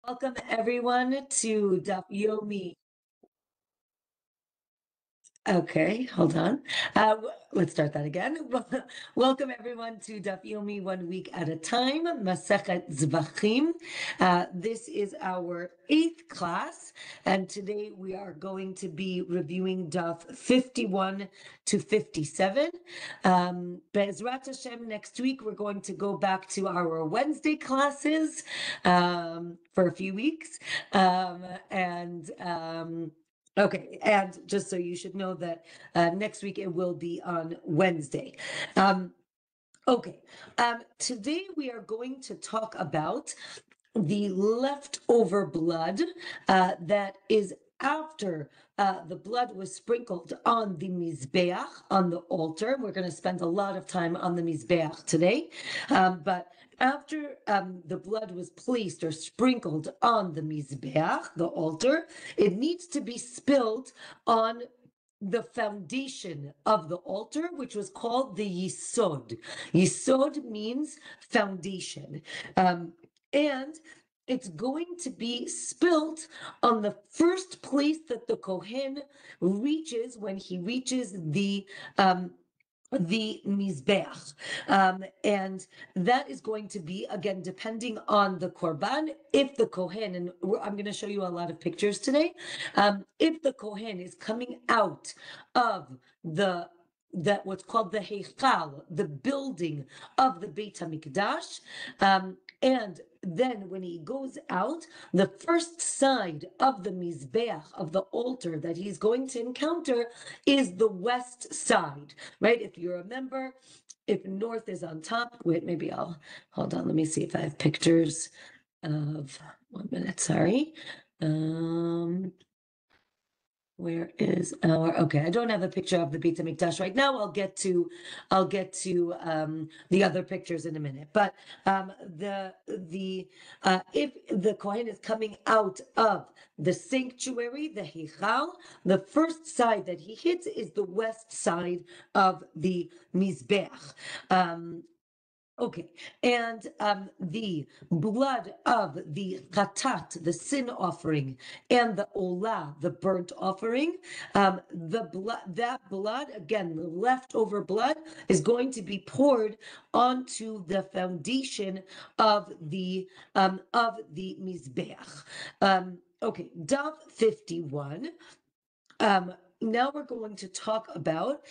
Welcome everyone to Yomi. Okay, hold on. Let's start that again. Welcome everyone to Yomi 1 week at a time, Masechet Zevachim. This is our 8th class, and today we are going to be reviewing Daf 51 to 57. Be'ezrat Hashem, next week we're going to go back to our Wednesday classes for a few weeks, Okay, and just so you should know that next week it will be on Wednesday. Okay, today we are going to talk about the leftover blood that is after the blood was sprinkled on the Mizbeach, on the altar. We're going to spend a lot of time on the Mizbeach today, but after the blood was placed or sprinkled on the Mizbeach, the altar, it needs to be spilled on the foundation of the altar, which was called the Yisod. Yisod means foundation. And it's going to be spilt on the first place that the Kohen reaches when he reaches the Mizbeach. And that is going to be, again, depending on the Korban, if the Kohen, and I'm going to show you a lot of pictures today, if the Kohen is coming out of that what's called the Heichal, the building of the Beit HaMikdash, and then when he goes out, the first side of the Mizbeach, of the altar that he's going to encounter, is the west side, right? If you remember, if north is on top, wait, maybe hold on, let me see if I have pictures of, 1 minute, sorry. Where is okay, I don't have a picture of the Beit HaMikdash right now. I'll get to the other pictures in a minute. But if the Kohen is coming out of the sanctuary, the Heichal, the first side that he hits is the west side of the Mizbeach. Okay, and the blood of the Chatat, the sin offering, and the Olah, the burnt offering, that blood, again, the leftover blood, is going to be poured onto the foundation of the Mizbeach. Okay, Daf 51. Now we're going to talk about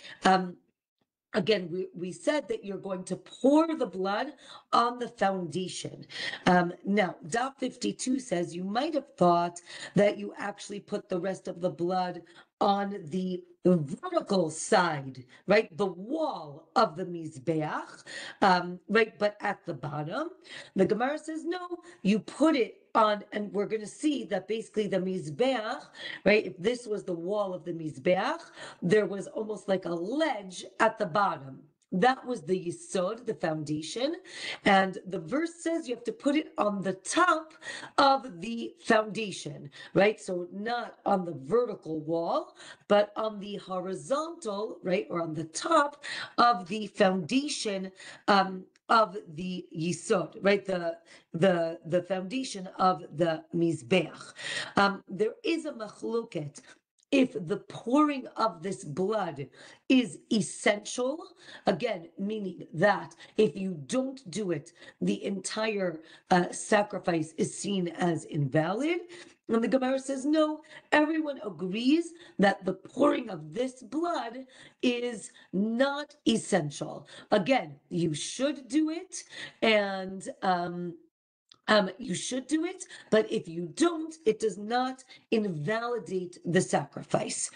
again, we said that you're going to pour the blood on the foundation. Now, Daf 52 says you might have thought that you actually put the rest of the blood on the vertical side, right? The wall of the Mizbeach, right? But at the bottom, the Gemara says, no, you put it on, and we're going to see that basically the Mizbeach, right? If this was the wall of the Mizbeach, there was almost like a ledge at the bottom. That was the Yisod, the foundation. And the verse says you have to put it on the top of the foundation, right? So not on the vertical wall, but on the horizontal, right? Or on the top of the foundation of the Yisod, right? The foundation of the Mizbeach. There is a machloket if the pouring of this blood is essential, again, meaning that if you don't do it, the entire sacrifice is seen as invalid. And the Gemara says, no, everyone agrees that the pouring of this blood is not essential. Again, you should do it, and you should do it, but if you don't, it does not invalidate the sacrifice.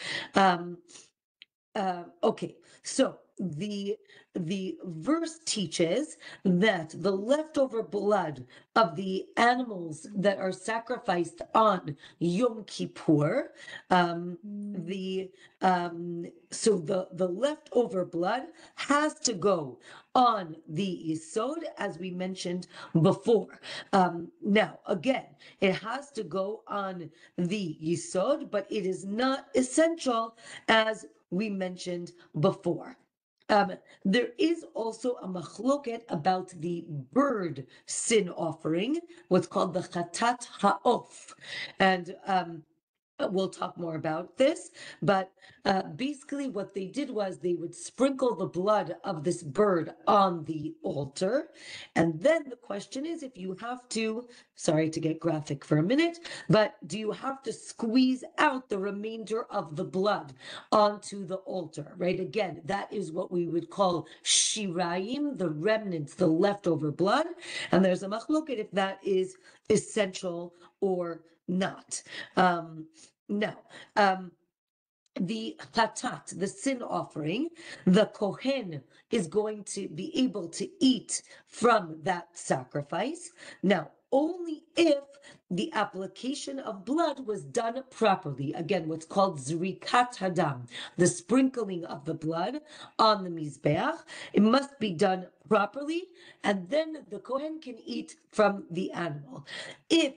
Okay, so the verse teaches that the leftover blood of the animals that are sacrificed on Yom Kippur, so the leftover blood has to go on the Yisod, as we mentioned before. Now, again, it has to go on the Yisod, but it is not essential, as we mentioned before. There is also a machloket about the bird sin offering, what's called the Chatat ha'of. And we'll talk more about this, but basically what they did was they would sprinkle the blood of this bird on the altar. And then the question is, if you have to, sorry to get graphic for a minute, but do you have to squeeze out the remainder of the blood onto the altar, right? Again, that is what we would call shirayim, the remnants, the leftover blood. And there's a machloket if that is essential or not. Now, the chatat, the sin offering, the kohen is going to be able to eat from that sacrifice. Now, only if the application of blood was done properly. Again, what's called zrikat hadam, the sprinkling of the blood on the mizbeach. It must be done properly, and then the kohen can eat from the animal. If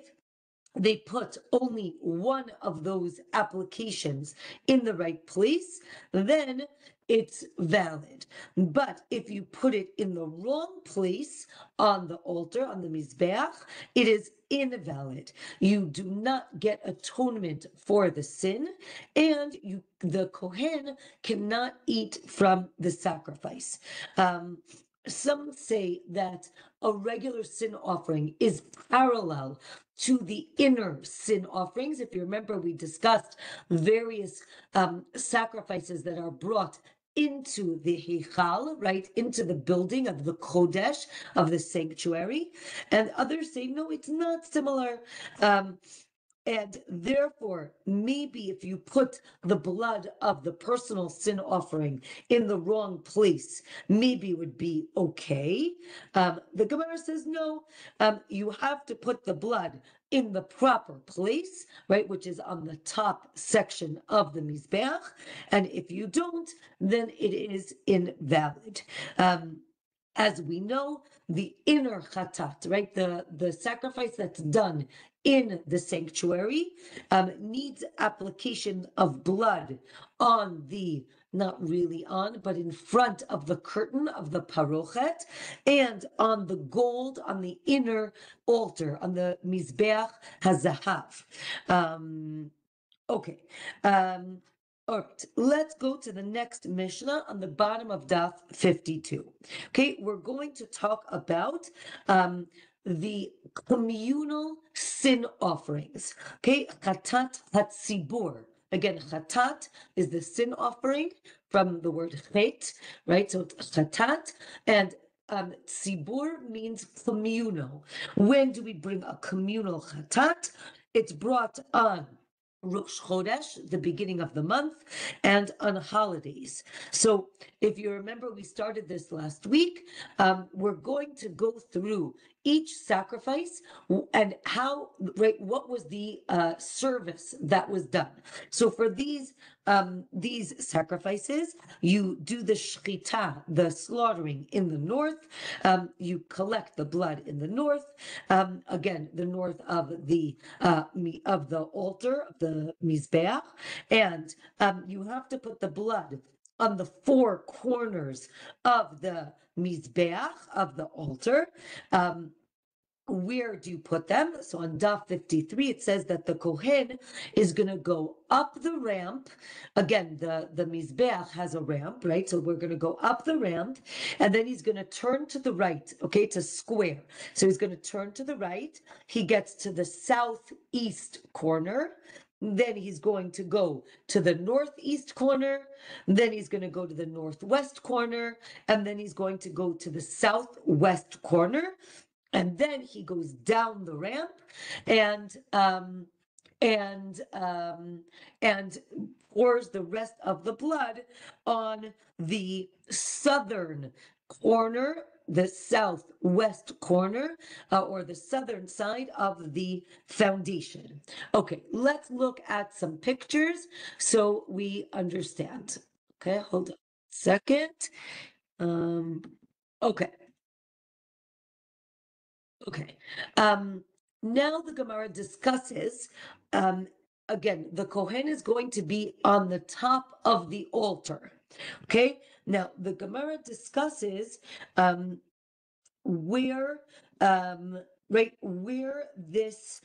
they put only one of those applications in the right place, then it's valid. But if you put it in the wrong place on the altar, on the mizbeach, it is invalid. You do not get atonement for the sin, and the kohen cannot eat from the sacrifice. Some say that a regular sin offering is parallel to the inner sin offerings. If you remember, we discussed various sacrifices that are brought into the Heichal, right, into the building of the Kodesh, of the sanctuary. And others say, no, it's not similar. And therefore, maybe if you put the blood of the personal sin offering in the wrong place, maybe it would be okay. The Gemara says, no, you have to put the blood in the proper place, right, which is on the top section of the Mizbeach. And if you don't, then it is invalid. As we know, the inner chatat, right, the sacrifice that's done in the sanctuary needs application of blood on the, not really on, but in front of the curtain of the parochet, and on the gold on the inner altar, on the mizbeach hazahav. Okay. All right, let's go to the next Mishnah on the bottom of Daf 52. Okay, we're going to talk about the communal sin offerings. Okay, Chatat Hatzibur. Again, Chatat is the sin offering from the word chet, right? So it's Chatat, and Tzibur means communal. When do we bring a communal Chatat? It's brought on Rosh Chodesh, the beginning of the month, and on holidays. So if you remember, we started this last week. We're going to go through each sacrifice and how, right, what was the service that was done. So for these sacrifices, you do the shchita, the slaughtering in the north. You collect the blood in the north. Again, the north of the altar, of the mizbeach, and you have to put the blood on the four corners of the mizbeach, of the altar. Where do you put them? So on Daf 53, it says that the Kohen is going to go up the ramp. Again, the Mizbeach has a ramp, right? So we're going to go up the ramp, and then he's going to turn to the right, okay, to square. So he's going to turn to the right. He gets to the southeast corner. Then he's going to go to the northeast corner. Then he's going to go to the northwest corner. And then he's going to go to the southwest corner. And then he goes down the ramp and pours the rest of the blood on the southern corner, the southwest corner, or the southern side of the foundation. Okay, let's look at some pictures so we understand. Okay, hold on a second. Okay. Okay. Now the Gemara discusses, again, the Kohen is going to be on the top of the altar. Okay, now the Gemara discusses where where this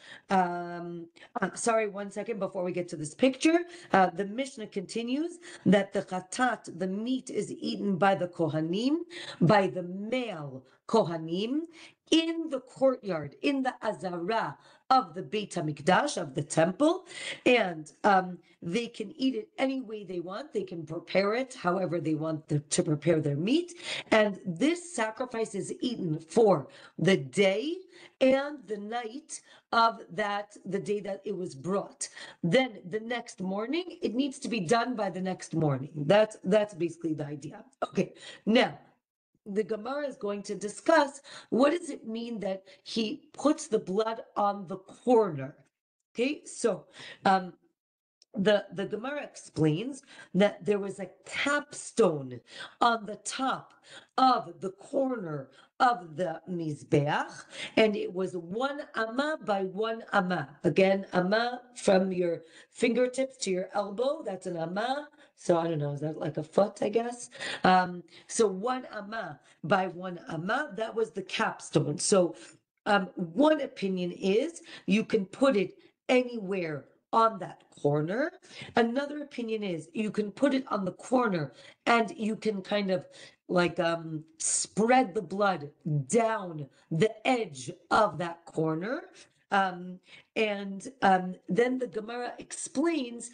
sorry, one second before we get to this picture. The Mishnah continues that the Chatat, the meat, is eaten by the Kohanim, by the male Kohanim, in the courtyard, in the Azara of the Beit HaMikdash, of the temple, and they can eat it any way they want. They can prepare it however they want to prepare their meat, and this sacrifice is eaten for the day and the night of the day that it was brought. Then the next morning, it needs to be done by the next morning. That's basically the idea. Okay, now the Gemara is going to discuss what does it mean that he puts the blood on the corner. Okay, so the Gemara explains that there was a capstone on the top of the corner of the Mizbeach, and it was 1 amma by 1 amma. Again, amma from your fingertips to your elbow, that's an amma. So I don't know, is that like a foot, I guess? So 1 amma by 1 amma, that was the capstone. So one opinion is you can put it anywhere on that corner. Another opinion is you can put it on the corner and you can kind of like spread the blood down the edge of that corner. Then the Gemara explains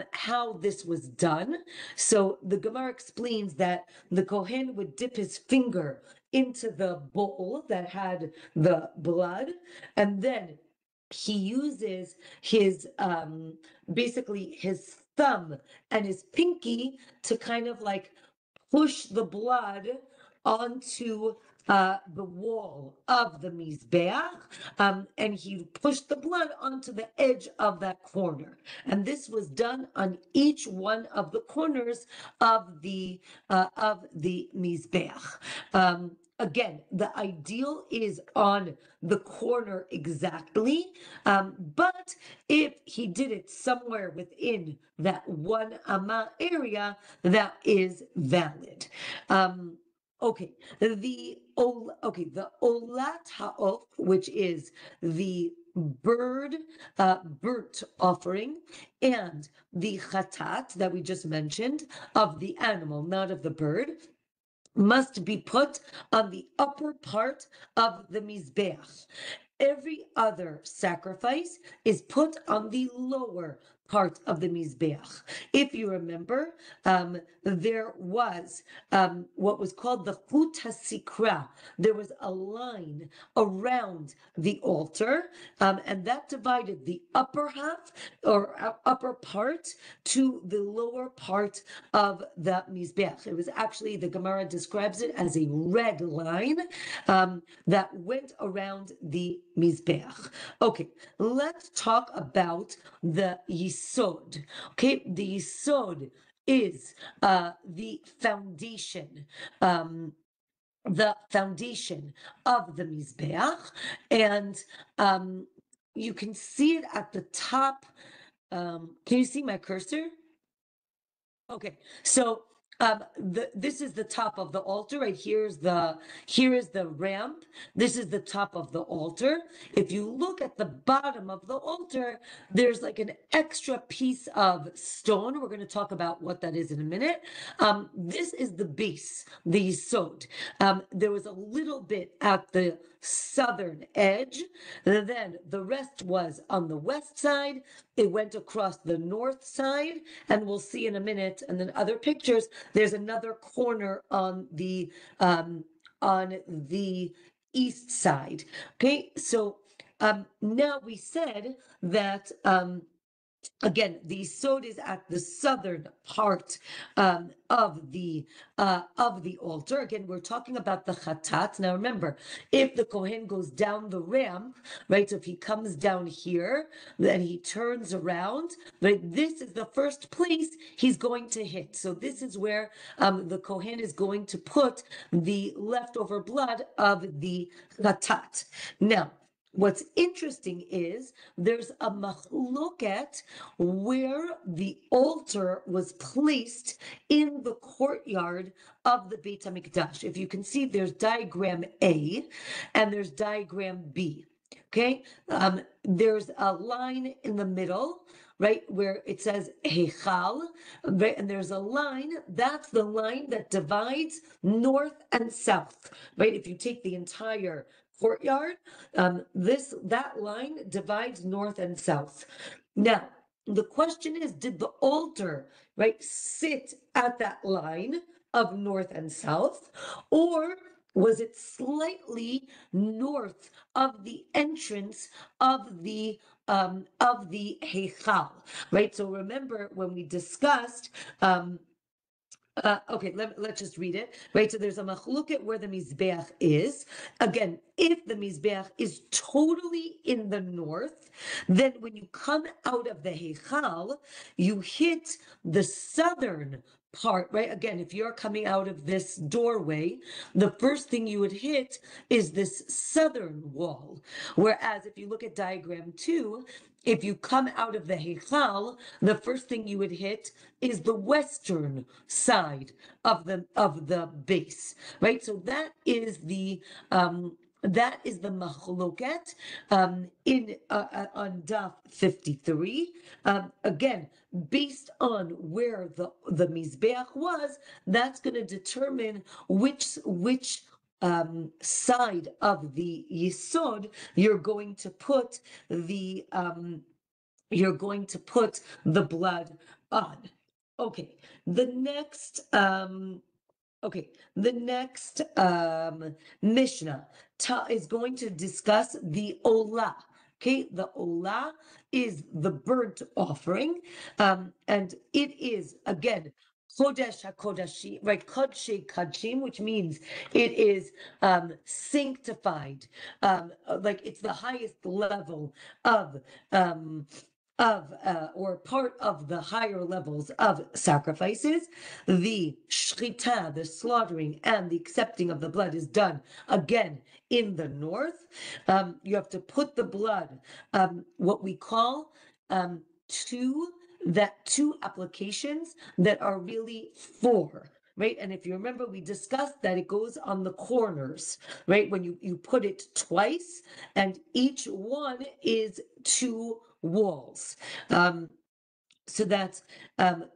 how this was done. So the Gemara explains that the Kohen would dip his finger into the bowl that had the blood, and then he uses his basically his thumb and his pinky to kind of like push the blood onto the wall of the Mizbeach, and he pushed the blood onto the edge of that corner. And this was done on each one of the corners of the Mizbeach. Again, the ideal is on the corner exactly, but if he did it somewhere within that 1 amma area, that is valid. Okay, the Olat Ha'of, which is the burnt offering, and the Chatat that we just mentioned of the animal, not of the bird, must be put on the upper part of the Mizbeach. Every other sacrifice is put on the lower part of the Mizbeach. If you remember, there was what was called the Chut HaSikra. There was a line around the altar, and that divided the upper half or upper part to the lower part of the Mizbeach. It was actually, the Gemara describes it as a red line that went around the Mizbeach. Okay, let's talk about the Yisod. Okay, the Yisod is the foundation of the Mizbeach, and you can see it at the top. Can you see my cursor? Okay, so this is the top of the altar, right? Here is the ramp. This is the top of the altar. If you look at the bottom of the altar, there's like an extra piece of stone. We're going to talk about what that is in a minute. This is the base, the yisod. There was a little bit at the southern edge. Then the rest was on the west side. It went across the north side, and we'll see in a minute, and then other pictures, there's another corner on the east side. Okay, so now we said that again, the Yisod is at the southern part of the altar. Again, we're talking about the Chatat. Now, remember, if the Kohen goes down the ramp, right? So if he comes down here, then he turns around. Right, this is the first place he's going to hit. So this is where the Kohen is going to put the leftover blood of the Chatat. Now, What's interesting is there's a machloket where the altar was placed in the courtyard of the Beit HaMikdash. If you can see, there's diagram A and there's diagram B. Okay, there's a line in the middle, right, where it says Heichal, right, and there's a line, that's the line that divides north and south, right? If you take the entire courtyard, that line divides north and south. Now, the question is, did the altar, right, sit at that line of north and south, or was it slightly north of the entrance of the Heichal, right? So remember when we discussed okay, let's just read it, right? So there's a machluket where the Mizbeach is. Again, if the Mizbeach is totally in the north, then when you come out of the Heichal, you hit the southern part, right? Again, if you're coming out of this doorway, the first thing you would hit is this southern wall. Whereas if you look at diagram 2, if you come out of the Heichal, the first thing you would hit is the western side of the base, right? So that is the machloket in on daf 53. Again, based on where the mizbeach was, that's going to determine which side of the yisod you're going to put the blood on. Okay, the next Mishnah is going to discuss the Olah. Okay, the Olah is the burnt offering, and it is again Kodesh HaKodashim, right? Kodshei Kodshim, which means it is sanctified, like it's the highest level of or part of the higher levels of sacrifices. The shchita, the slaughtering and the accepting of the blood is done again in the north. You have to put the blood, what we call two applications that are really four. Right. And if you remember, we discussed that it goes on the corners, right? When you put it twice, and each one is 2 walls. So that's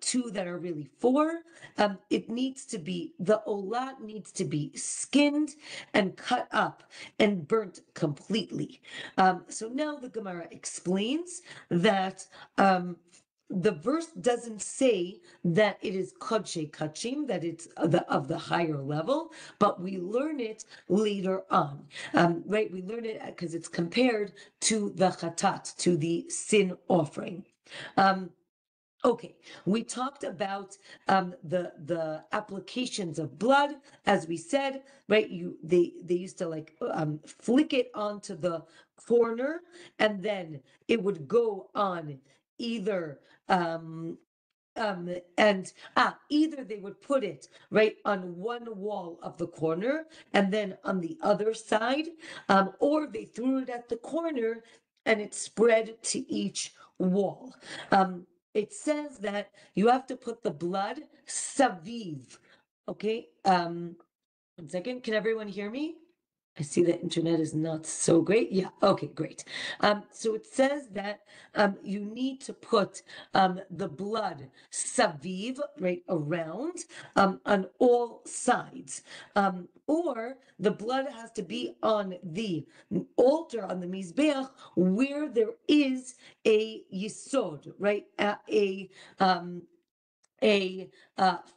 2 that are really 4. It needs to be, the olah needs to be skinned and cut up and burnt completely. So now the Gemara explains that the verse doesn't say that it is kodshei kodshim, that it's of the higher level, but we learn it later on, right? We learn it because it's compared to the chatat, to the sin offering. Okay, we talked about the applications of blood, as we said, right? They used to like flick it onto the corner, and then it would go on either either they would put it right on one wall of the corner and then on the other side, or they threw it at the corner and it spread to each wall. It says that you have to put the blood saviv. Okay, 1 second. Can everyone hear me? I see the internet is not so great. Yeah, okay, great. So it says that you need to put the blood saviv, right, around, on all sides. Or the blood has to be on the altar, on the mizbeach, where there is a yisod, right, a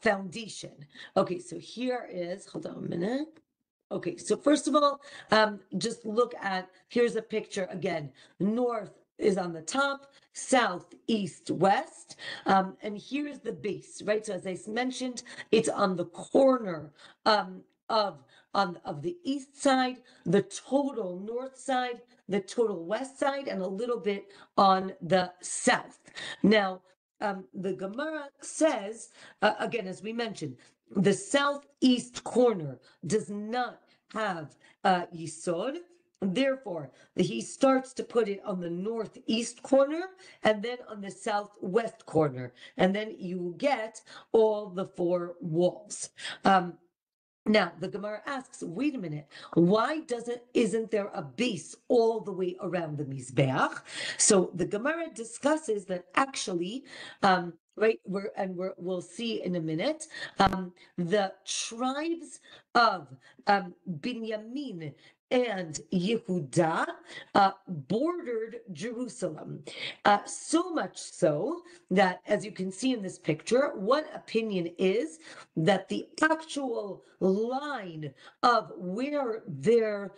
foundation. Okay, so here is, hold on a minute. Okay, so first of all, just look at, here's a picture again. North is on the top, south, east, west, and here's the base, right? So as I mentioned, it's on the corner of the east side, the total north side, the total west side, and a little bit on the south. Now, the Gemara says, again, as we mentioned, the southeast corner does not have yisod, Therefore, he starts to put it on the northeast corner and then on the southwest corner. And then you get all the four walls. Now, the Gemara asks, wait a minute, why isn't there a base all the way around the Mizbeach? So the Gemara discusses that actually, right, we'll see in a minute, the tribes of Binyamin and Yehuda bordered Jerusalem. So much so that, as you can see in this picture, one opinion is that the actual line of where their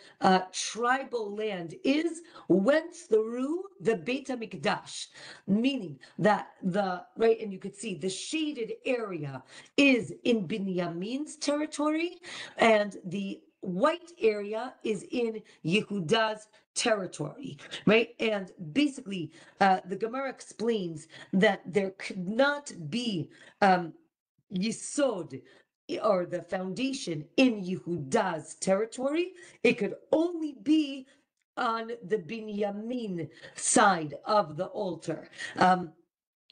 tribal land is went through the Beit HaMikdash, meaning that right, and you could see the shaded area is in Binyamin's territory, and the white area is in Yehuda's territory, right? And basically, the Gemara explains that there could not be Yisod, or the foundation, in Yehuda's territory. It could only be on the Binyamin side of the altar.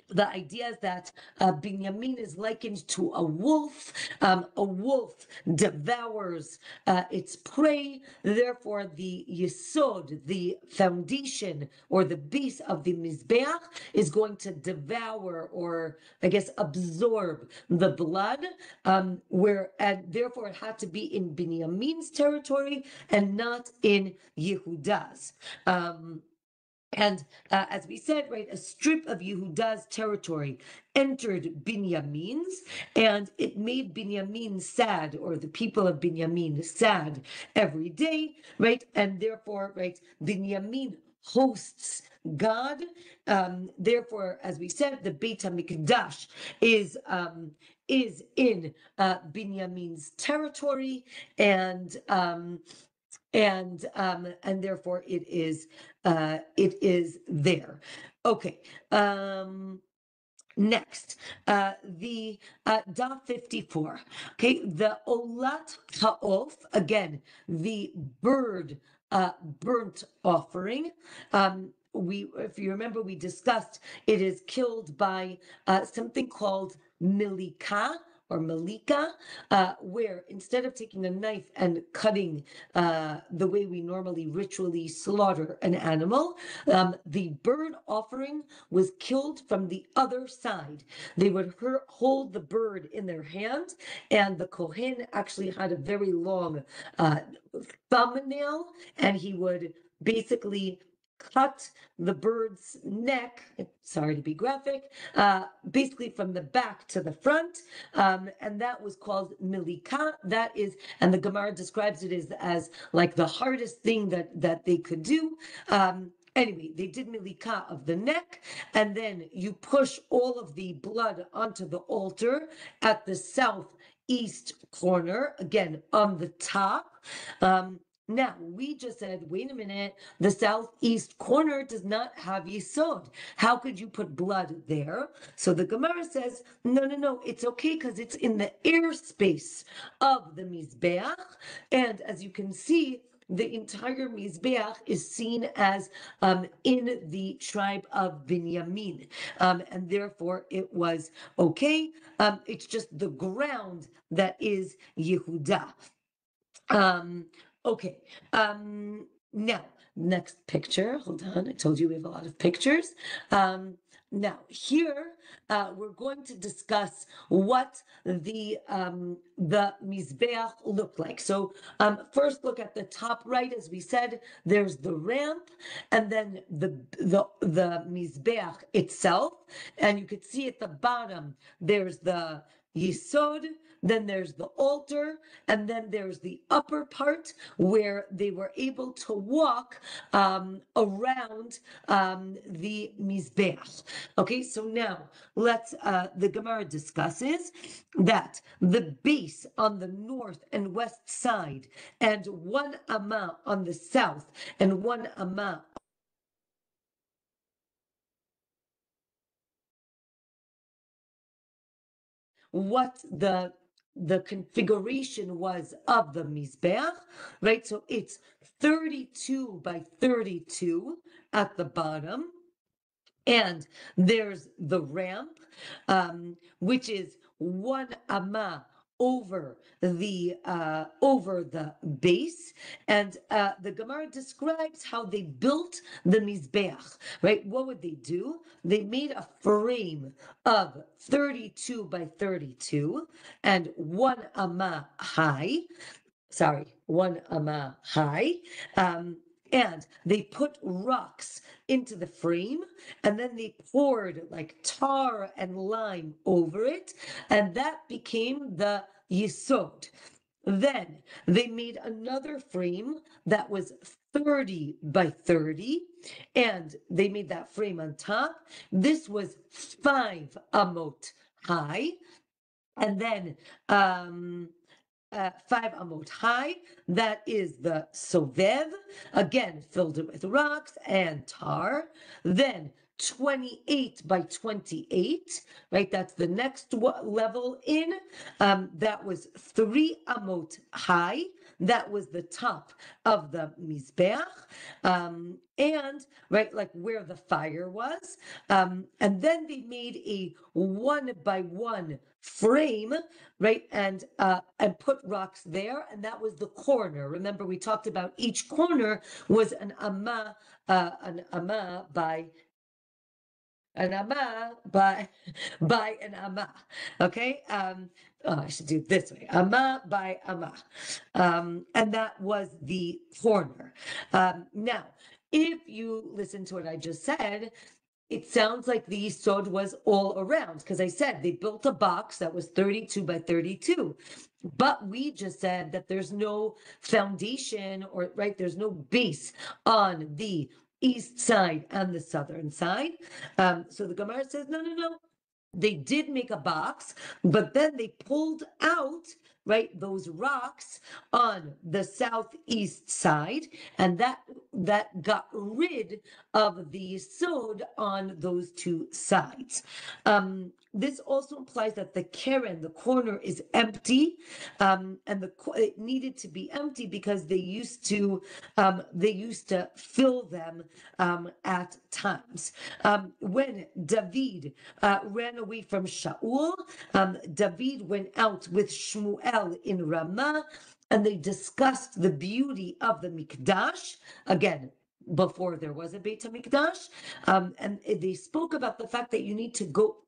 The idea is that Binyamin is likened to a wolf. A wolf devours its prey. Therefore, the yesod, the foundation or the base of the Mizbeach, is going to devour, or I guess absorb, the blood, and therefore it had to be in Binyamin's territory and not in Yehuda's. And as we said, right, a strip of Yehuda's territory entered Binyamin's, and it made Binyamin sad, or the people of Binyamin sad every day, right? And therefore, right, Binyamin hosts God. Therefore, as we said, the Beit HaMikdash is in Binyamin's territory, and therefore it is there. Okay. Next, the Daf 54. Okay, the Olat Ha'of, again, the bird burnt offering. If you remember, we discussed it is killed by something called milika, or malika, where instead of taking a knife and cutting the way we normally ritually slaughter an animal, the bird offering was killed from the other side. They would hold the bird in their hand, and the Kohen actually had a very long thumbnail, and he would basically cut the bird's neck, sorry to be graphic, basically from the back to the front, and that was called milika. That is, and the Gemara describes it as like the hardest thing that they could do. Anyway, they did milika of the neck, and then you push all of the blood onto the altar at the southeast corner, again on the top. Now, we just said, wait a minute, the southeast corner does not have yesod. How could you put blood there? So the Gemara says, no, it's okay because it's in the airspace of the Mizbeach. And as you can see, the entire Mizbeach is seen as in the tribe of Binyamin. And therefore, it was okay. It's just the ground that is Yehuda. Okay. Now, next picture. Hold on. I told you we have a lot of pictures. Now, here we're going to discuss what the Mizbeach looked like. So first, look at the top right. As we said, there's the ramp, and then the Mizbeach itself. And you could see at the bottom, there's the Yisod, then there's the altar, and then there's the upper part where they were able to walk around the Mizbeach. Okay, so now the Gemara discusses that the base on the north and west side, and 1 amah on the south, and 1 amah what the the configuration was of the Mizbeach, right? So it's 32 by 32 at the bottom. And there's the ramp, which is 1 amah over the base, and the Gemara describes how they built the mizbeach. Right? What would they do? They made a frame of 32 by 32 and 1 amah high. Sorry, 1 amah high. And they put rocks into the frame, and then they poured like tar and lime over it, and that became the yisod. Then they made another frame that was 30 by 30, and they made that frame on top. This was 5 amot high, and then 5 amot high. That is the sovev, again filled with rocks and tar. Then 28 by 28, right? That's the next level in. That was 3 amot high. That was the top of the mizbeach, and right, like where the fire was. And then they made a 1 by 1 frame, right, and put rocks there, and that was the corner. Remember, we talked about each corner was an amah by an amah by an amah. Okay. I should do it this way. Amah by amah. And that was the corner. Now, if you listen to what I just said, it sounds like the yisod was all around, because I said they built a box that was 32 by 32. But we just said that there's no foundation, or right, there's no base on the east side and the southern side. So the Gemara says, no. They did make a box, but then they pulled out, right, those rocks on the southeast side, and that got rid of the yisod on those two sides. This also implies that the keren, the corner, is empty, and it needed to be empty because they used to fill them at times. When David ran away from Shaul, David went out with Shmuel in Ramah, and they discussed the beauty of the Mikdash. Again, before there was a Beit HaMikdash, and they spoke about the fact that you need to go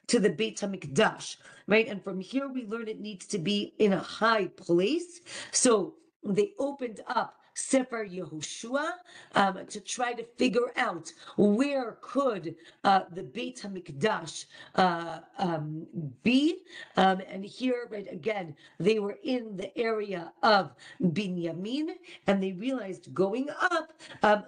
to the Beit HaMikdash, right? And from here we learn it needs to be in a high place. So they opened up Sefer Yehoshua to try to figure out where could the Beit HaMikdash be. And here, right, again, they were in the area of Binyamin, and they realized going up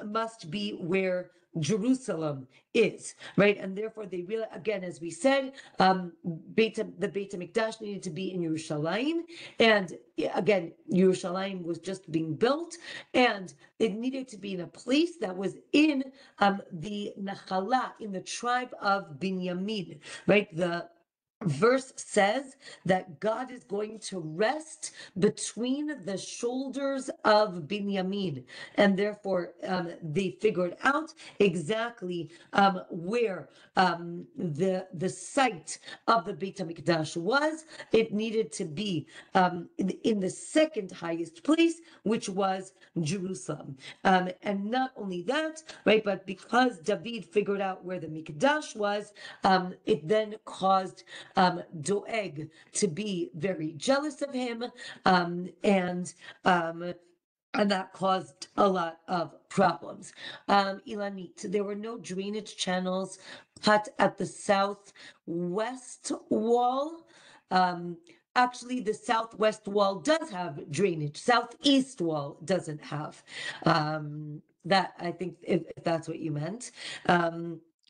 must be where Jerusalem is, right? And therefore they realize, again, as we said, the Beit HaMikdash needed to be in Yerushalayim, and again, Yerushalayim was just being built, and it needed to be in a place that was in the Nachala, in the tribe of Binyamin, right? The verse says that God is going to rest between the shoulders of Binyamin, and therefore they figured out exactly where the site of the Beit HaMikdash was. It needed to be in the second highest place, which was Jerusalem. And not only that, right, but because David figured out where the Mikdash was, it then caused Doeg to be very jealous of him, and that caused a lot of problems. Ilanit, there were no drainage channels cut at the southwest wall. Actually, the southwest wall does have drainage. Southeast wall doesn't have. That, I think, if that's what you meant.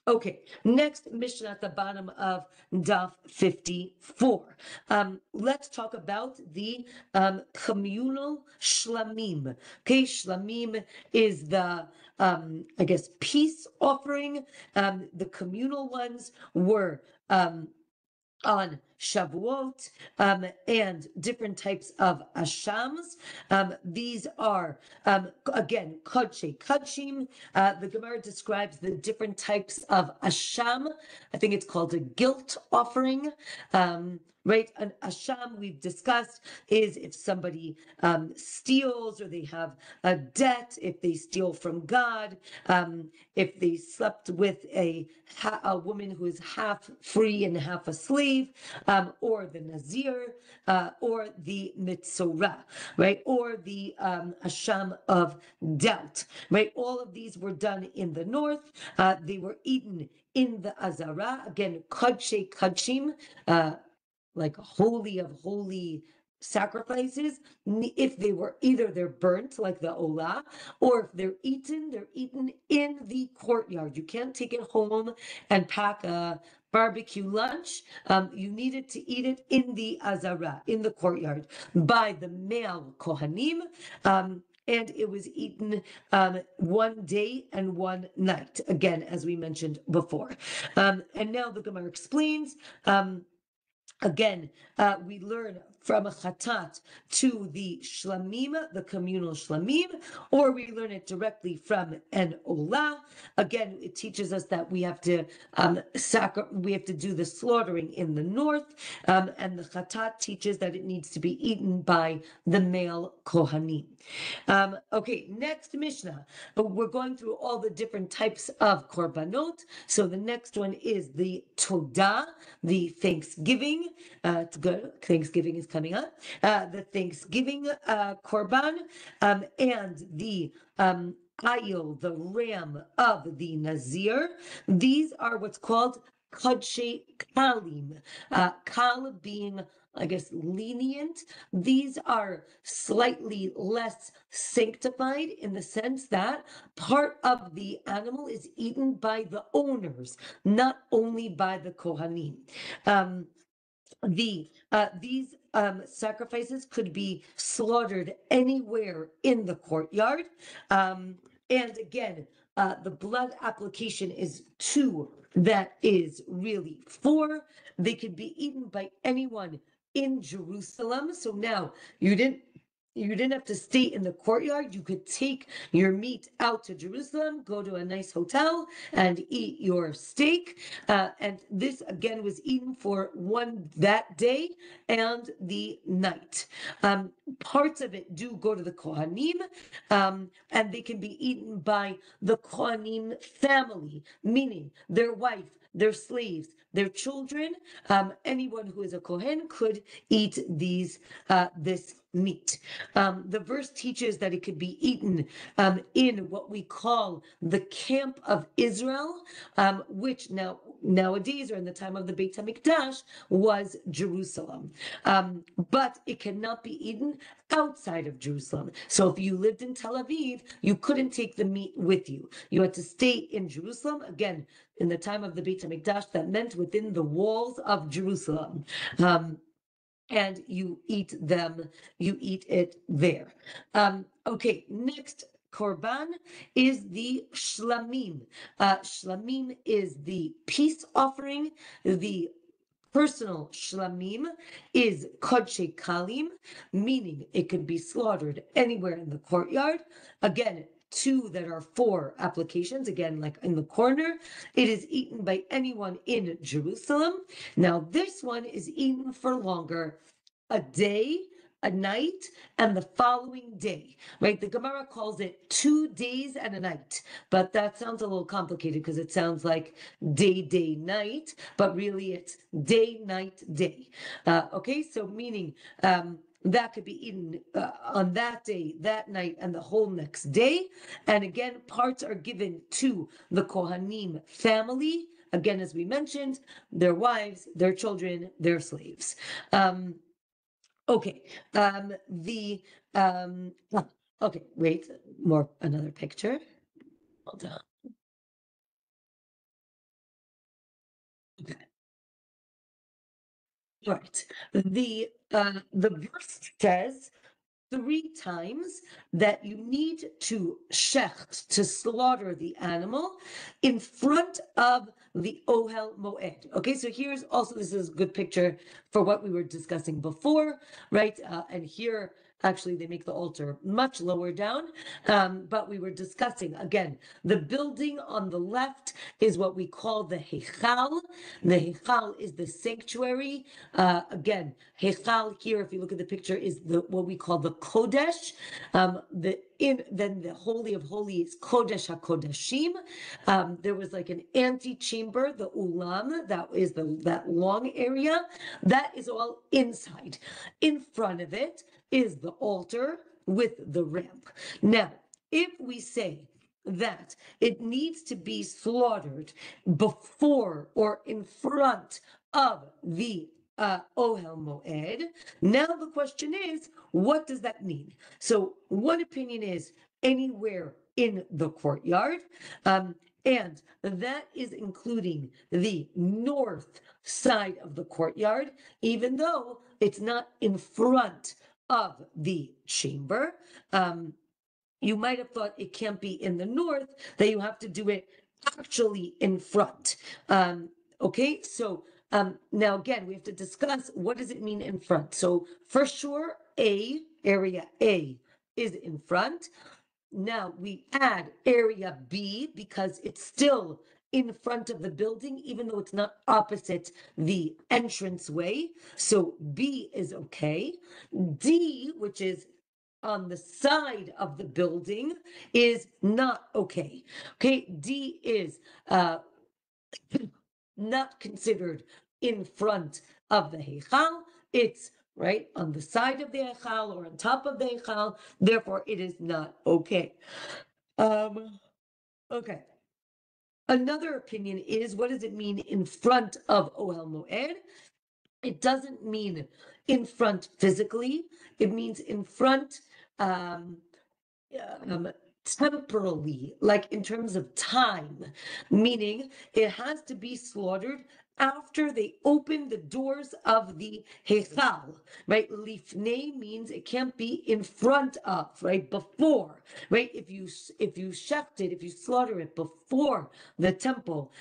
Okay, next Mishnah at the bottom of Daf 54. Let's talk about the communal Shelamim. Okay, Shelamim is the, I guess, peace offering. The communal ones were on Shavuot, and different types of Ashams. These are, again, Kodshe Kodshim. The Gemara describes the different types of Asham. I think it's called a guilt offering. Right, an asham we've discussed is if somebody steals or they have a debt, if they steal from God, if they slept with a woman who is half free and half a slave, or the Nazir, or the Mitzorah, right, or the asham of doubt, right? All of these were done in the north. They were eaten in the Azara, again, Kodshe Kodshim, like holy of holy sacrifices. If they were either they're burnt like the Olah, or if they're eaten in the courtyard. You can't take it home and pack a barbecue lunch. You needed to eat it in the Azara, in the courtyard, by the male Kohanim. And it was eaten one day and one night, again, as we mentioned before. And now the Gemara explains. Again, we learn from a Chatat to the Shelamim, the communal Shelamim, or we learn it directly from an Olah. Again, it teaches us that we have to do the slaughtering in the north, and the Chatat teaches that it needs to be eaten by the male Kohanim. Okay, next Mishnah. We're going through all the different types of korbanot. So the next one is the Todah, the Thanksgiving. It's good. Thanksgiving is coming up. The Thanksgiving korban, and the ayil, the ram of the Nazir. These are what's called Kodshe Kalim. Kal being, I guess, lenient. These are slightly less sanctified in the sense that part of the animal is eaten by the owners, not only by the Kohanim. These sacrifices could be slaughtered anywhere in the courtyard. And again, the blood application is 2. That is really 4. They could be eaten by anyone in Jerusalem. So now you didn't have to stay in the courtyard. You could take your meat out to Jerusalem, go to a nice hotel, and eat your steak. And this, again, was eaten for that day and the night. Parts of it do go to the Kohanim, and they can be eaten by the Kohanim family, meaning their wife, their slaves, their children. Anyone who is a Kohen could eat this meat. The verse teaches that it could be eaten in what we call the camp of Israel, which nowadays, or in the time of the Beit HaMikdash, was Jerusalem. But it cannot be eaten outside of Jerusalem. So if you lived in Tel Aviv, you couldn't take the meat with you. You had to stay in Jerusalem. Again, in the time of the Beit HaMikdash, that meant within the walls of Jerusalem. And you eat it there. Okay, next korban is the shlamim. Shlamim is the peace offering. The personal shlamim is kodshe kalim, meaning it can be slaughtered anywhere in the courtyard. Again, 2 that are 4 applications, again, like in the corner. It is eaten by anyone in Jerusalem. Now, this one is eaten for longer, a day, a night, and the following day, right? The Gemara calls it 2 days and a night, but that sounds a little complicated because it sounds like day, night, but really it's day, night, day. Okay, so meaning that could be eaten on that day, that night, and the whole next day. And again, parts are given to the Kohanim family. Again, as we mentioned, their wives, their children, their slaves. Okay, okay, wait, another picture. Hold on. Okay. All right. The verse says 3 times that you need to shecht, to slaughter the animal in front of the Ohel Moed. Okay, so here's also, this is a good picture for what we were discussing before, right? And here, actually, they make the altar much lower down, but we were discussing, again, the building on the left is what we call the Heichal. The Heichal is the sanctuary. Again, Heichal here, if you look at the picture, is what we call the Kodesh. Then the Holy of Holies, Kodesh HaKodeshim. There was like an antechamber, the Ulam, that is that long area. That is all inside. In front of it is the altar with the ramp. Now, if we say that it needs to be slaughtered before or in front of the Ohel Moed. Now the question is, what does that mean? So one opinion is anywhere in the courtyard, and that is including the north side of the courtyard, even though it's not in front of the chamber. You might have thought it can't be in the north, that you have to do it actually in front. Okay, so now again, we have to discuss what does it mean in front. So for sure, area A is in front. Now we add area B because it's still in front of the building, even though it's not opposite the entranceway. So B is okay. D, which is on the side of the building, is not okay. Okay, D is not considered in front of the Heichal. It's right on the side of the Heichal or on top of the Heichal. Therefore, it is not okay. Okay. Another opinion is, what does it mean in front of Ohel Moed? It doesn't mean in front physically. It means in front temporally, like in terms of time, meaning it has to be slaughtered after they open the doors of the Heichal, right? Lifnei means it can't be in front of, right? Before, right? If you shecht it, if you slaughter it before the temple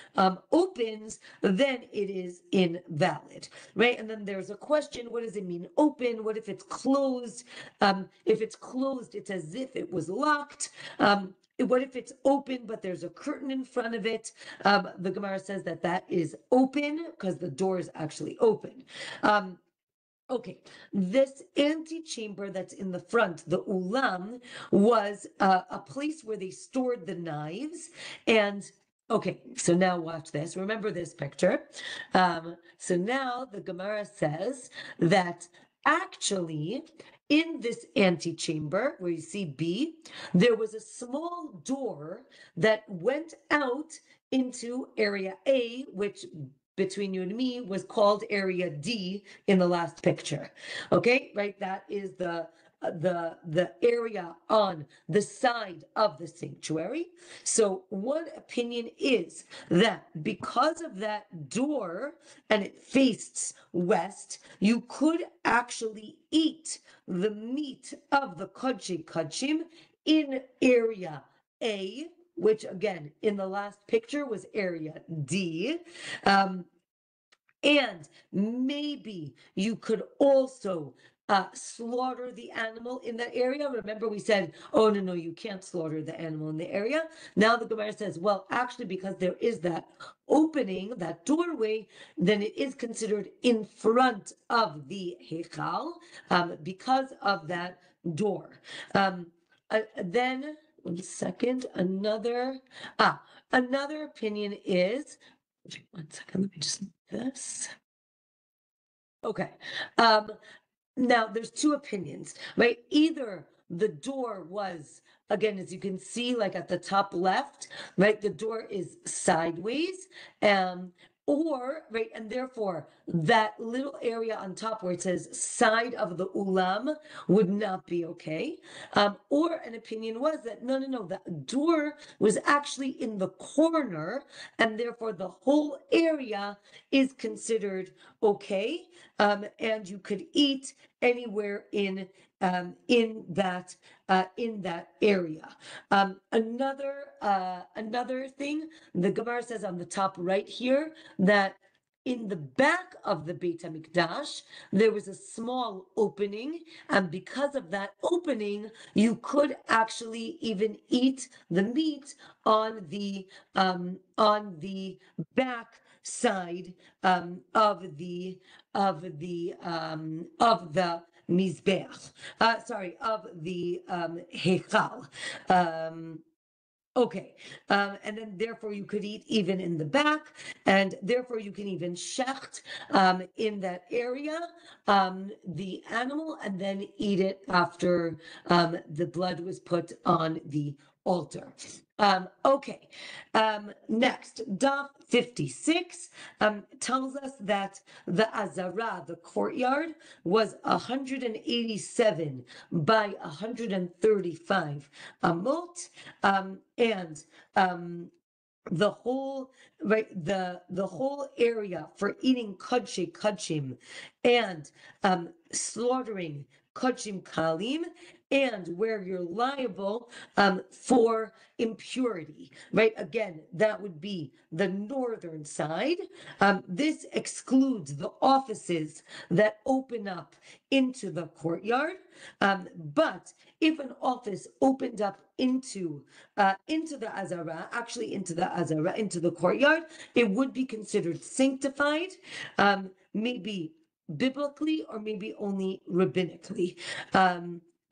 opens, then it is invalid, right? And then there's a question: what does it mean open? What if it's closed? If it's closed, it's as if it was locked. What if it's open, but there's a curtain in front of it? The Gemara says that is open because the door is actually open. Okay, this antechamber that's in the front, the ulam, was a place where they stored the knives. And okay, so now watch this. Remember this picture. So now the Gemara says that actually in this antechamber, where you see B, there was a small door that went out into area A, which between you and me was called area D in the last picture. Okay, right? That is the area on the side of the sanctuary. So one opinion is that because of that door and it faced west, you could actually eat the meat of the Kodshei Kodshim in area A, which again in the last picture was area D. And maybe you could also slaughter the animal in that area. Remember, we said, oh, no, you can't slaughter the animal in the area. Now the Gemara says, well, actually, because there is that opening, that doorway, then it is considered in front of the Heichal because of that door. Then, 1 second, another opinion is, 1 second, let me just this. Okay. Now there's 2 opinions, right? Either the door was, again, as you can see, like at the top left, right? The door is sideways, or, right, and therefore that little area on top where it says side of the ulam would not be okay. Or an opinion was that no, the door was actually in the corner, and therefore the whole area is considered okay. and you could eat anywhere in that area. Another thing, the Gemara says on the top right here that in the back of the Beit HaMikdash, there was a small opening, and because of that opening, you could actually even eat the meat on the back side of the mizbeach. Of the hechal. Okay, and then therefore you could eat even in the back, and therefore you can even shecht in that area the animal, and then eat it after the blood was put on the altar. Okay, next, Daf 56 tells us that the Azara, the courtyard, was 187 by 135 amot, and the whole the whole area for eating kachim and slaughtering kachim kalim, and where you're liable for impurity, right? Again, that would be the northern side. This excludes the offices that open up into the courtyard, but if an office opened up into the Azara, actually into the courtyard, it would be considered sanctified, maybe biblically or maybe only rabbinically.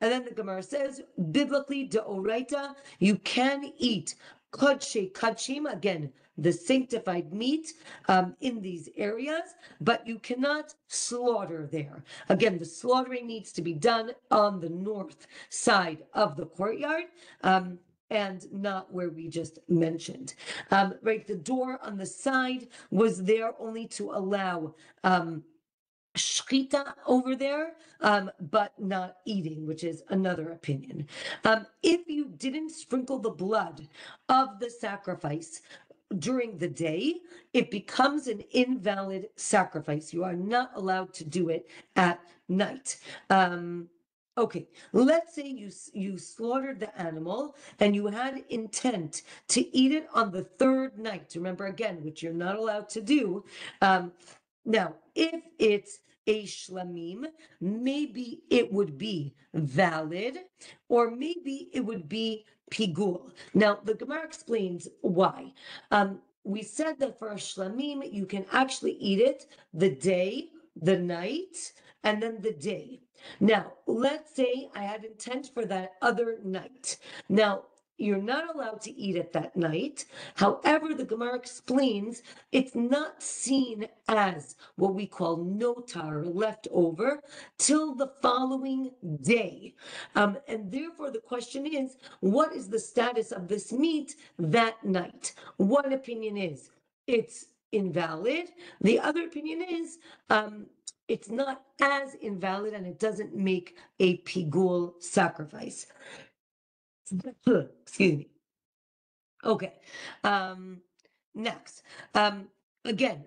And then the Gemara says, biblically, deoraita, you can eat kodshe kachim, again, the sanctified meat in these areas, but you cannot slaughter there. Again, the slaughtering needs to be done on the north side of the courtyard, and not where we just mentioned. Right, the door on the side was there only to allow shchita over there, but not eating, which is another opinion. If you didn't sprinkle the blood of the sacrifice during the day, it becomes an invalid sacrifice. You are not allowed to do it at night. Okay, let's say you slaughtered the animal and you had intent to eat it on the third night. Remember, again, which you're not allowed to do. Now, if it's a shlamim, maybe it would be valid, or maybe it would be pigul. Now, the Gemara explains why. We said that for a shlamim, you can actually eat it the day, the night, and then the day. Now, let's say I had intent for that other night. Now, you're not allowed to eat it that night. However, the Gemara explains it's not seen as what we call notar, left over, till the following day. And therefore, the question is, what is the status of this meat that night? One opinion is it's invalid. The other opinion is it's not as invalid and it doesn't make a pigul sacrifice. Excuse me. Okay. Next. Again,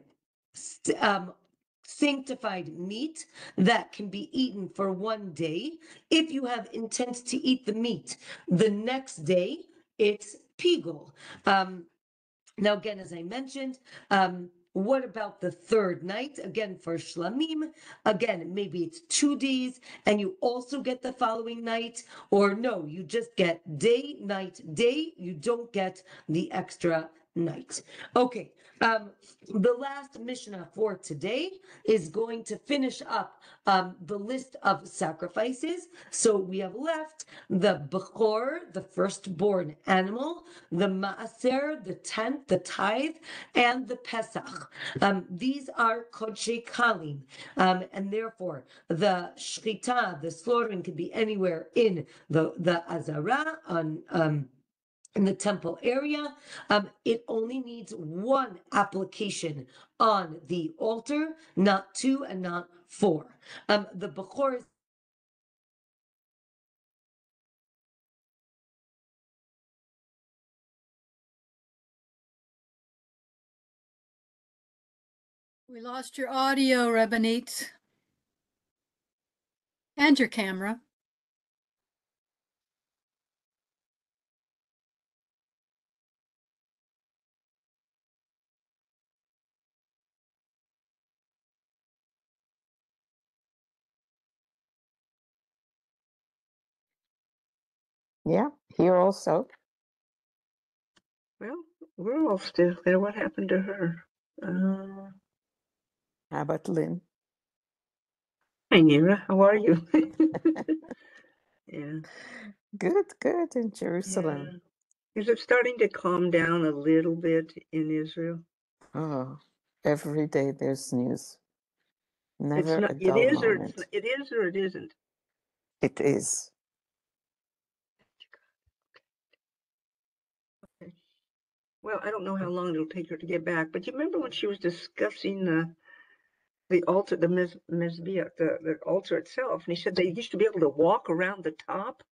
sanctified meat that can be eaten for one day. If you have intent to eat the meat the next day, it's pigul. Now, again, as I mentioned, what about the third night? Again, for shlamim, again, maybe it's 2 days and you also get the following night, or no, you just get day, night, day. You don't get the extra night. Okay, the last Mishnah for today is going to finish up the list of sacrifices. So we have left the Bechor, the firstborn animal, the Maaser, the tenth, the tithe, and the Pesach. These are Kodshei Kalim, and therefore the Shchita, the slaughtering, could be anywhere in the Azara on in the temple area. It only needs one application on the altar, not 2 and not 4. The Bechor is We lost your audio, Rabbanit. And your camera. Yeah, here also. Well, we're all still there. What happened to her? How about Lynn? Hi, Nira. How are you? Yeah. Good in Jerusalem. Yeah. Is it starting to calm down a little bit in Israel? Oh, every day there's news. Never It's not. a It dull is, or moment. it is, or it isn't. It is. Okay. Well, I don't know how long it'll take her to get back, but you remember when she was discussing the altar, the mizbeach, the altar itself, and he said they used to be able to walk around the top.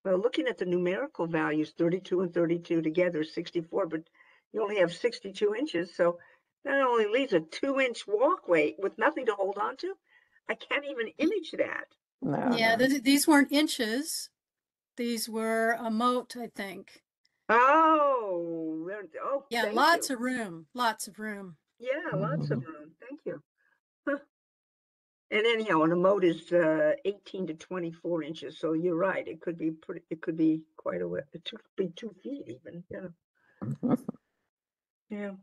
Well, looking at the numerical values, 32 and 32 together is 64, but you only have 62 inches, so that only leaves a 2-inch walkway with nothing to hold on to. I can't even image that. No, Yeah, no. these weren't inches. These were a moat, I think. Oh, Yeah, thank lots you. of room. Lots of room. Yeah, lots of Mhm. room. Thank you. Huh. And anyhow, an emote is 18 to 24 inches. So you're right. It could be pretty. It could be quite a way. It could be 2 feet even. Yeah. Yeah.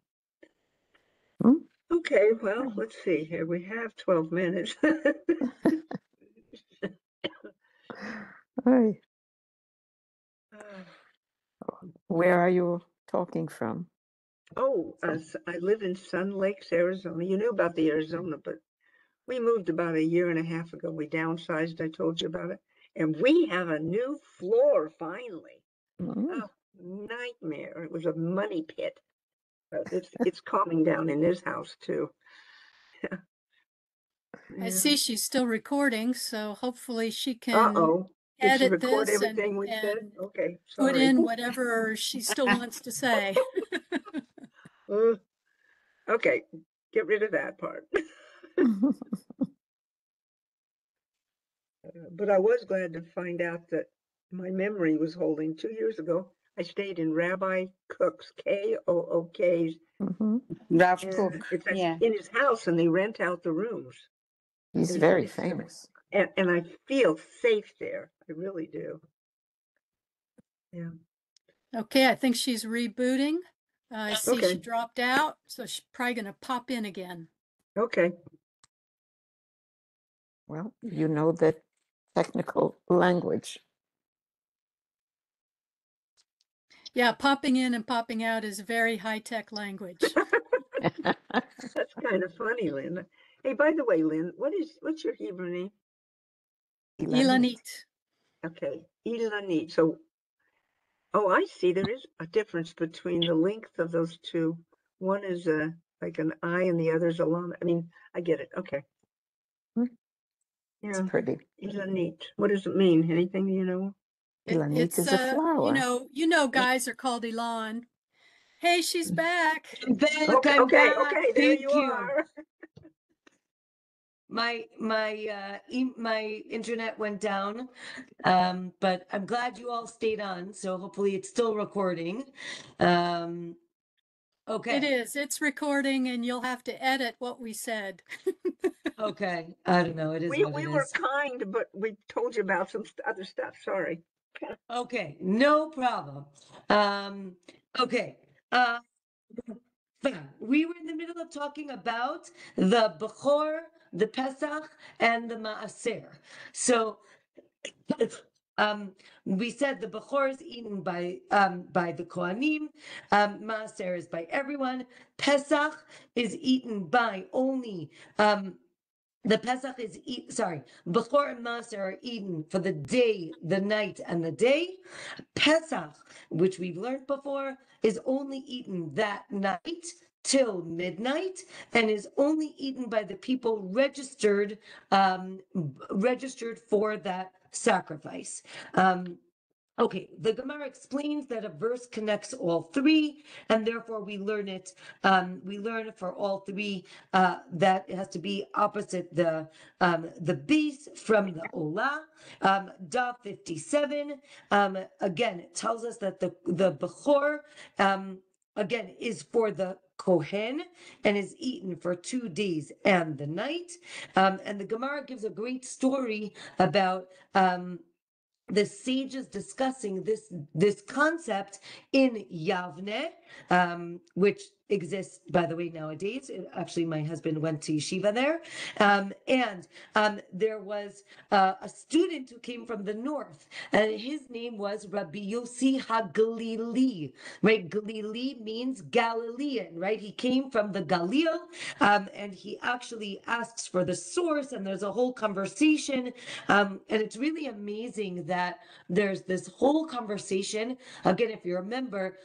Hmm? Okay. Well, let's see here. We have 12 minutes. Hey, where are you talking from? I live in Sun Lakes, Arizona. You knew about the Arizona, but we moved about a year and a half ago. We downsized. I told you about it. And we have a new floor finally. Mm. Oh, nightmare. It was a money pit. But it's calming down in this house too. I Yeah. see she's still recording, so hopefully she can Uh-oh. Did she edit record this everything we said? and Okay, put sorry. in whatever she still wants to say. Uh, okay, get rid of that part. But I was glad to find out that my memory was holding. 2 years ago, I stayed in Rabbi Cook's, Kook's, Mhm. Rav and Cook. it's Yeah. in his house, and they rent out the rooms. He's And very famous. and I feel safe there. I really do. Yeah. Okay, I think she's rebooting. I see she Okay. dropped out, so she's probably going to pop in again. Okay. Well, you know the technical language. Yeah, popping in and popping out is very high-tech language. That's kind of funny, Lynn. Hey, by the way, Lynn, what's your Hebrew name? Ilanit. Okay, Ilanit. So, oh, I see. There is a difference between the length of those two. One is like an I, and the other's a llama. I mean, I get it. Okay. It's Yeah, pretty. Ilanit. What does it mean? Anything you know? Ilanit It's is a flower. guys are called Elan. Hey, she's back. I'm back. Okay, I'm okay, back. okay. There Thank you you. are. My internet went down, but I'm glad you all stayed on. So hopefully it's still recording. Okay. It is. It's recording, and you'll have to edit what we said. Okay. I don't know. It is what We it were is. kind, but we told you about some other stuff. Sorry. Okay. No problem. Okay. Fine. We were in the middle of talking about the Bechor, the Pesach, and the Maaser. So we said the Bechor is eaten by the Kohanim, Maaser is by everyone. Pesach is eaten by only the Pesach is Bechor and Maaser are eaten for the day, the night, and the day. Pesach, which we've learned before, is only eaten that night till midnight and is only eaten by the people registered for that sacrifice. Okay, the Gemara explains that a verse connects all three, and therefore we learn it. We learn for all three that it has to be opposite the base from the Olah. Daf 57. Again, it tells us that the Bechor again is for the Kohen and is eaten for 2 days and the night. And the Gemara gives a great story about the sages discussing this concept in Yavne, which exists, by the way, nowadays. Actually, my husband went to yeshiva there, and there was a student who came from the north, and his name was Rabbi Yossi HaGalili. Right, Galili means Galilean. Right, he came from the Galil, and he actually asks for the source, and there's a whole conversation, and it's really amazing that there's this whole conversation. Again, if you remember,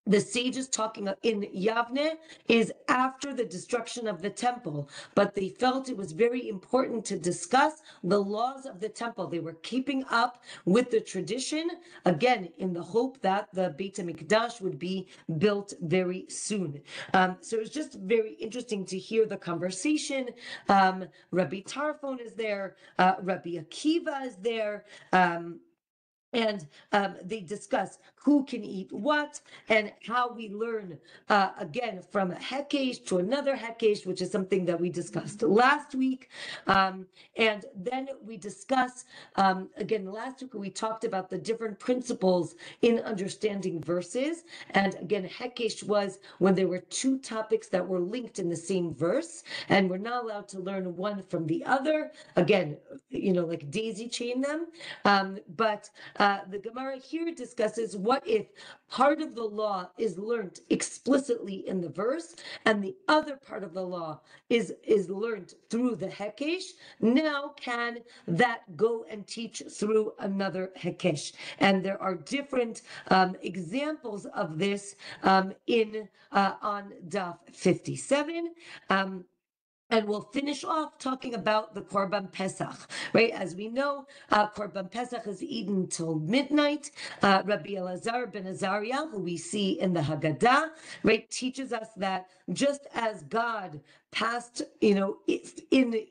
the sages talking in Yavne is after the destruction of the temple, but they felt it was very important to discuss the laws of the temple. They were keeping up with the tradition, again, in the hope that the Beit HaMikdash would be built very soon. So it was just very interesting to hear the conversation. Rabbi Tarfon is there, Rabbi Akiva is there, and they discuss who can eat what and how we learn again from a hekesh to another hekesh, which is something that we discussed last week. And then we discuss again last week we talked about the different principles in understanding verses. And again, hekesh was when there were two topics that were linked in the same verse, and we're not allowed to learn one from the other. Again, like daisy chain them, but the Gemara here discusses what if part of the law is learned explicitly in the verse and the other part of the law is learned through the hekesh. Now can that go and teach through another hekesh? And there are different examples of this on Daf 57. And we'll finish off talking about the Korban Pesach, right? As we know, Korban Pesach is eaten till midnight. Rabbi Elazar ben Azariah, who we see in the Haggadah, right, teaches us that just as God passed, in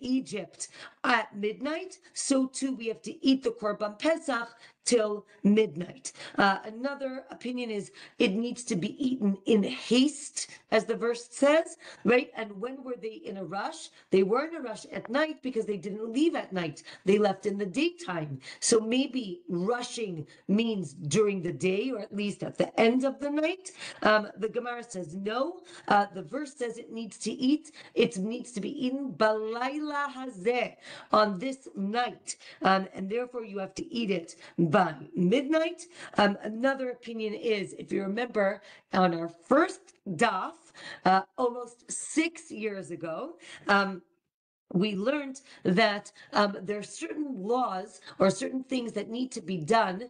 Egypt at midnight, so too we have to eat the Korban Pesach till midnight. Another opinion is it needs to be eaten in haste, as the verse says, right? And when were they in a rush? They were in a rush at night because they didn't leave at night. They left in the daytime. So maybe rushing means during the day, or at least at the end of the night. The Gemara says no. The verse says it needs to eat. It needs to be eaten balayla hazeh, on this night, and therefore you have to eat it by midnight. Another opinion is, if you remember, on our first daf, almost 6 years ago, we learned that there are certain laws or certain things that need to be done.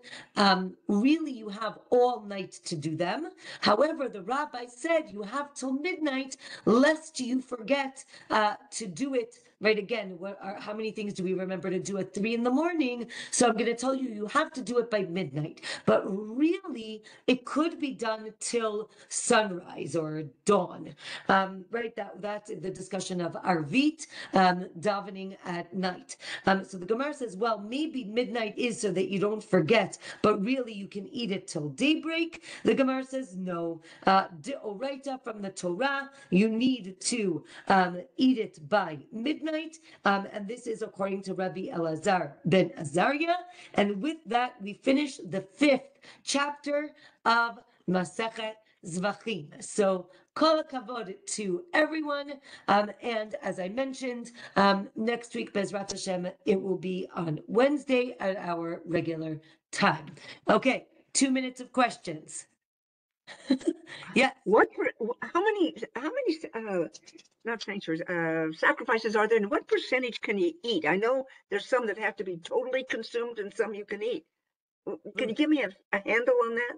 Really, you have all night to do them. However, the rabbi said you have till midnight, lest you forget to do it. Right, again, how many things do we remember to do at 3 a.m? So I'm going to tell you, you have to do it by midnight. But really, it could be done till sunrise or dawn. Right, that's the discussion of Arvit, davening at night. So the Gemara says, well, maybe midnight is so that you don't forget, but really you can eat it till daybreak. The Gemara says, no. Oraita from the Torah, you need to eat it by midnight. And this is according to Rabbi Elazar ben Azariah. And with that, we finish the 5th chapter of Masechet Zevachim. So, kol hakavod to everyone. And as I mentioned, next week, Bezrat Hashem, it will be on Wednesday at our regular time. Okay, 2 minutes of questions. Yeah. How many not sanctuaries, sacrifices are there, and what percentage can you eat? I know there's some that have to be totally consumed and some you can eat. Can you give me a handle on that?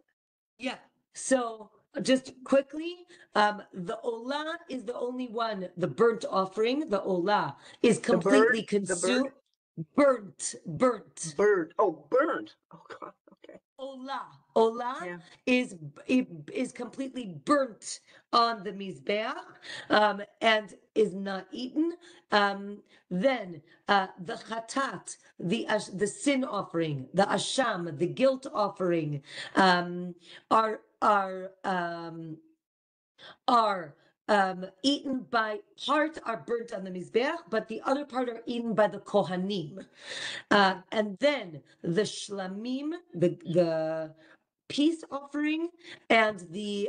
Yeah. So just quickly, the Olah is the only one, the burnt offering, the Olah is completely consumed. Burnt. Bird. Oh, burned. Oh, God. Okay. Olah. Olah Yeah. is completely burnt on the mizbeach and is not eaten. Then the chatat, the sin offering, the asham, the guilt offering, are eaten by part are burnt on the mizbeach, but the other part are eaten by the kohanim. And then the shlamim, the peace offering, and the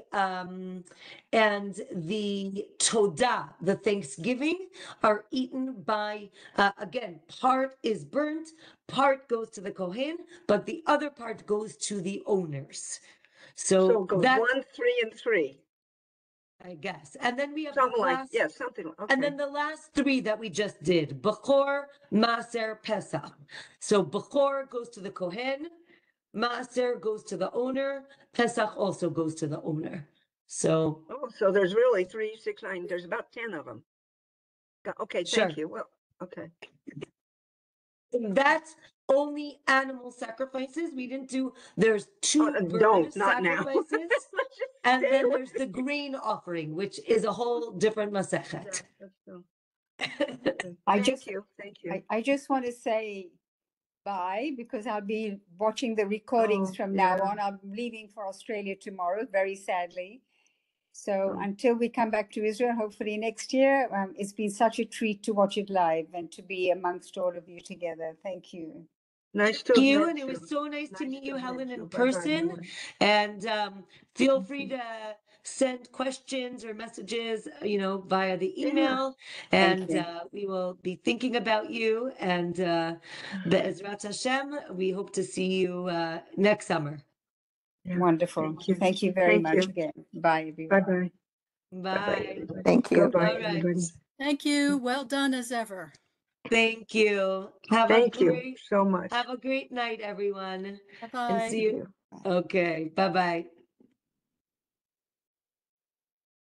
todah, the thanksgiving, are eaten by again, part is burnt, part goes to the kohen, but the other part goes to the owners. So So it goes that's 1, 3, and 3. I guess. And then we have Something the like, last, yeah, something, okay. and then the last three that we just did, Bechor, Maser, Pesach. So Bechor goes to the Kohen, Maser goes to the owner, Pesach also goes to the owner. So, Oh, so there's really 3, 6, 9, there's about 10 of them. Okay, sure. thank you. Well, okay. That's only animal sacrifices. We didn't do, there's two bird Don't, not now. sacrifices. Let's just And stay then with there's the grain offering, which is a whole different Yeah, masechet. that's so- I Thank just- you, thank you. I just want to say bye because I'll be watching the recordings Oh, from now yeah. on. I'm leaving for Australia tomorrow, very sadly. So Oh. until we come back to Israel, hopefully next year, it's been such a treat to watch it live and to be amongst all of you together. Thank you. Nice to Thank have you, met and it was so nice to meet you, have met Helen, you. in Bye-bye, person. Helen. And feel Thank free you. to send questions or messages, via the Yeah. email, Thank and you. we will be thinking about you. And Be'ezrat Hashem, we hope to see you next summer. Yeah. Wonderful. Thank you. Thank you very Thank much you. again. Bye, everyone. Bye-bye. Bye-bye, Bye. everybody. Thank you. Bye-bye, All right. everybody. Thank you. Well done as ever. Thank you. Thank you so much. Have a great night, everyone. And Bye-bye. see you. Okay. Bye-bye.